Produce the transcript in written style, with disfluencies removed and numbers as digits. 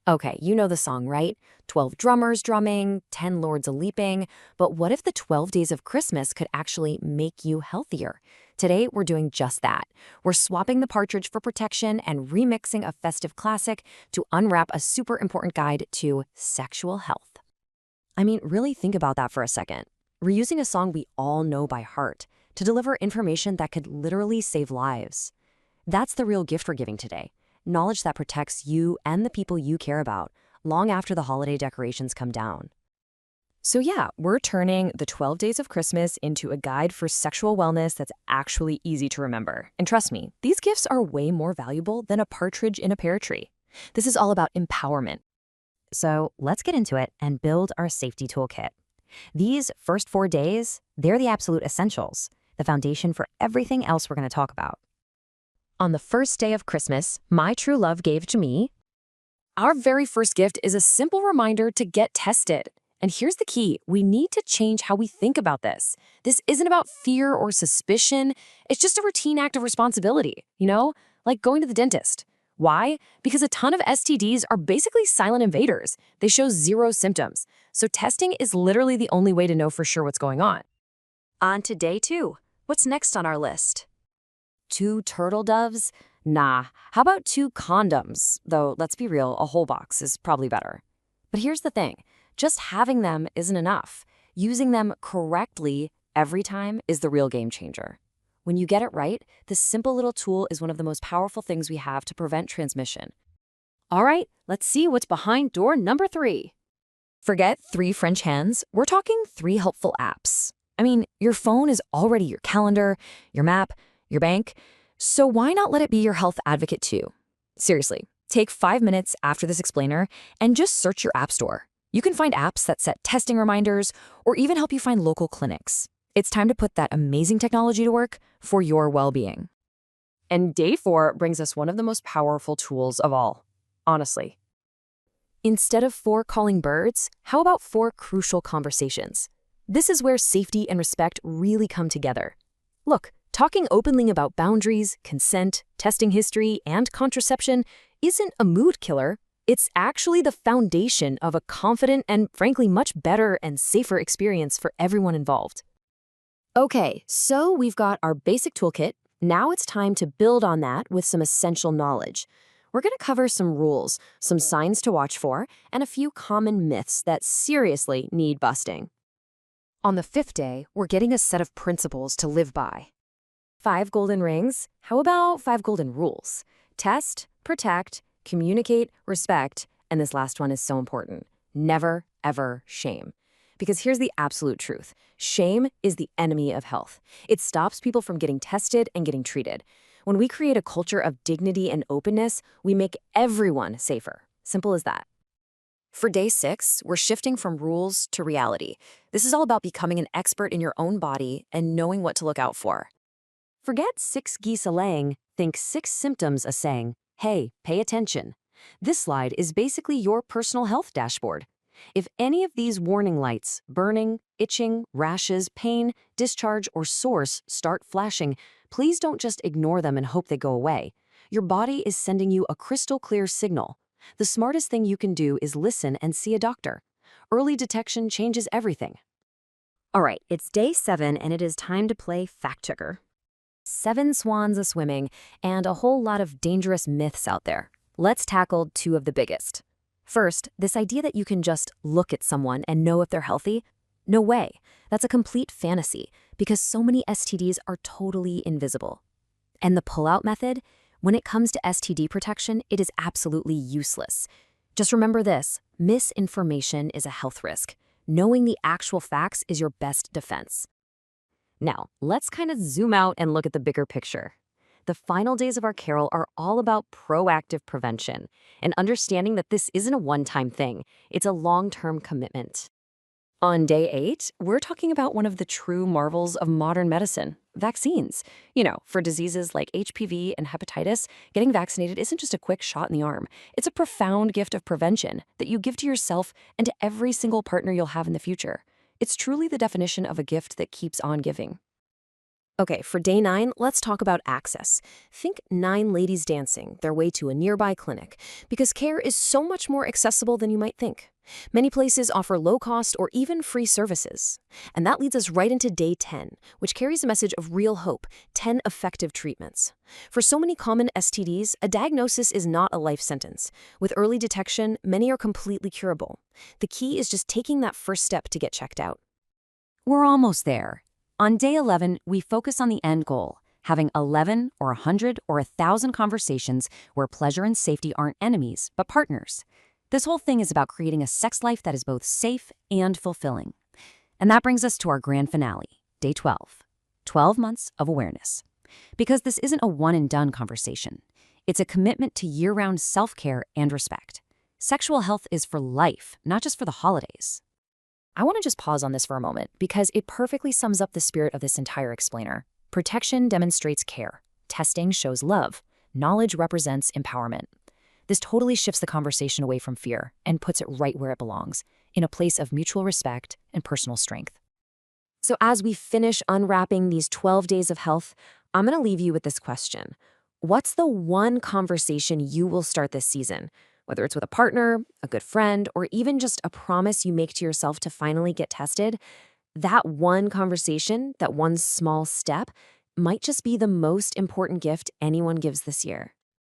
Okay, you know the song, right? 12 drummers drumming, 10 lords a-leaping. But what if the 12 days of Christmas could actually make you healthier? Today, we're doing just that. We're swapping the partridge for protection and remixing a festive classic to unwrap a super important guide to sexual health. I mean, really think about that for a second. We're using a song we all know by heart to deliver information that could literally save lives. That's the real gift we're giving today. Knowledge that protects you and the people you care about long after the holiday decorations come down. So yeah, we're turning the 12 days of Christmas into a guide for sexual wellness that's actually easy to remember. And trust me, these gifts are way more valuable than a partridge in a pear tree. This is all about empowerment. So let's get into it and build our safety toolkit. These first 4 days, they're the absolute essentials, the foundation for everything else we're going to talk about. On the first day of Christmas, my true love gave to me. Our very first gift is a simple reminder to get tested. And here's the key. We need to change how we think about this. This isn't about fear or suspicion. It's just a routine act of responsibility, like going to the dentist. Why? Because a ton of STDs are basically silent invaders. They show zero symptoms. So testing is literally the only way to know for sure what's going on. On to day 2. What's next on our list? 2 turtle doves? Nah, how about 2 condoms? Though, let's be real, a whole box is probably better. But here's the thing, just having them isn't enough. Using them correctly every time is the real game changer. When you get it right, this simple little tool is one of the most powerful things we have to prevent transmission. All right, let's see what's behind door number 3. Forget 3 French hens, we're talking 3 helpful apps. I mean, your phone is already your calendar, your map, your bank, so why not let it be your health advocate too? Seriously, take 5 minutes after this explainer and just search your app store. You can find apps that set testing reminders or even help you find local clinics. It's time to put that amazing technology to work for your well-being. And day 4 brings us one of the most powerful tools of all, honestly. Instead of 4 calling birds, how about 4 crucial conversations? This is where safety and respect really come together. Look, talking openly about boundaries, consent, testing history, and contraception isn't a mood killer. It's actually the foundation of a confident and, frankly, much better and safer experience for everyone involved. Okay, so we've got our basic toolkit. Now it's time to build on that with some essential knowledge. We're going to cover some rules, some signs to watch for, and a few common myths that seriously need busting. On the 5th day, we're getting a set of principles to live by. 5 golden rings? How about 5 golden rules? Test, protect, communicate, respect, and this last one is so important. Never, ever shame. Because here's the absolute truth. Shame is the enemy of health. It stops people from getting tested and getting treated. When we create a culture of dignity and openness, we make everyone safer. Simple as that. For day 6, we're shifting from rules to reality. This is all about becoming an expert in your own body and knowing what to look out for. Forget 6 geese a-laying, think 6 symptoms a-saying. Hey, pay attention. This slide is basically your personal health dashboard. If any of these warning lights, burning, itching, rashes, pain, discharge, or source start flashing, please don't just ignore them and hope they go away. Your body is sending you a crystal clear signal. The smartest thing you can do is listen and see a doctor. Early detection changes everything. All right, it's day 7 and it is time to play fact checker. 7 swans a-swimming and a whole lot of dangerous myths out there. Let's tackle 2 of the biggest. First, this idea that you can just look at someone and know if they're healthy. No way. That's a complete fantasy because so many STDs are totally invisible. And the pull-out method? When it comes to STD protection, it is absolutely useless. Just remember this, misinformation is a health risk. Knowing the actual facts is your best defense. Now, let's kind of zoom out and look at the bigger picture. The final days of our carol are all about proactive prevention and understanding that this isn't a one-time thing. It's a long-term commitment. On day 8, we're talking about one of the true marvels of modern medicine, vaccines. For diseases like HPV and hepatitis, getting vaccinated isn't just a quick shot in the arm. It's a profound gift of prevention that you give to yourself and to every single partner you'll have in the future. It's truly the definition of a gift that keeps on giving. Okay, for day 9, let's talk about access. Think 9 ladies dancing their way to a nearby clinic, because care is so much more accessible than you might think. Many places offer low-cost or even free services. And that leads us right into day 10, which carries a message of real hope: 10 effective treatments. For so many common STDs, a diagnosis is not a life sentence. With early detection, many are completely curable. The key is just taking that first step to get checked out. We're almost there. On day 11, we focus on the end goal, having 11 or 100 or 1,000 conversations where pleasure and safety aren't enemies, but partners. This whole thing is about creating a sex life that is both safe and fulfilling. And that brings us to our grand finale, day 12. 12 months of awareness. Because this isn't a one-and-done conversation. It's a commitment to year-round self-care and respect. Sexual health is for life, not just for the holidays. I want to just pause on this for a moment because it perfectly sums up the spirit of this entire explainer. Protection demonstrates care. Testing shows love. Knowledge represents empowerment. This totally shifts the conversation away from fear and puts it right where it belongs, in a place of mutual respect and personal strength. So as we finish unwrapping these 12 days of health, I'm going to leave you with this question. What's the one conversation you will start this season? Whether it's with a partner, a good friend, or even just a promise you make to yourself to finally get tested, that one conversation, that one small step, might just be the most important gift anyone gives this year.